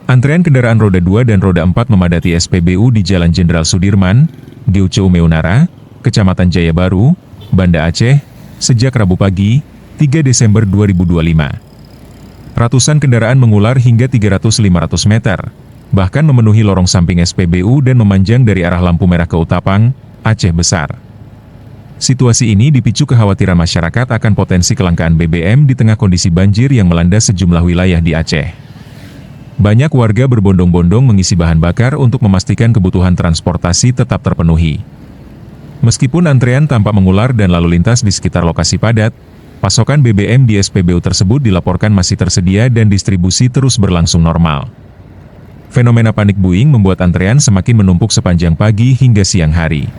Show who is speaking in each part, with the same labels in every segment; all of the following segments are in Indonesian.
Speaker 1: Antrean kendaraan roda 2 dan roda 4 memadati SPBU di Jalan Jendral Sudirman, Geuceu Meunara, Kecamatan Jaya Baru, Banda Aceh, sejak Rabu pagi, 3 Desember 2025. Ratusan kendaraan mengular hingga 300-500 meter, bahkan memenuhi lorong samping SPBU dan memanjang dari arah Lampu Merah Keutapang, Aceh Besar. Situasi ini dipicu kekhawatiran masyarakat akan potensi kelangkaan BBM di tengah kondisi banjir yang melanda sejumlah wilayah di Aceh. Banyak warga berbondong-bondong mengisi bahan bakar untuk memastikan kebutuhan transportasi tetap terpenuhi. Meskipun antrean tampak mengular dan lalu lintas di sekitar lokasi padat, pasokan BBM di SPBU tersebut dilaporkan masih tersedia dan distribusi terus berlangsung normal. Fenomena panik buying membuat antrean semakin menumpuk sepanjang pagi hingga siang hari.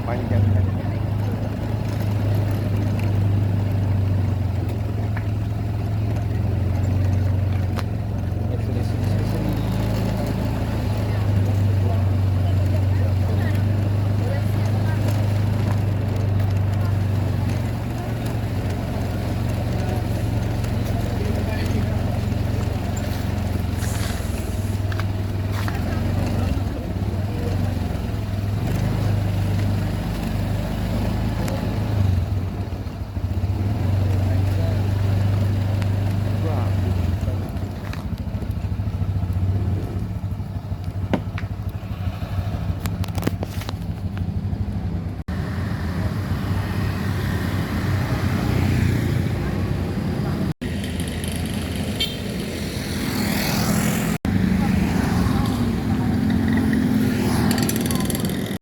Speaker 2: Panjang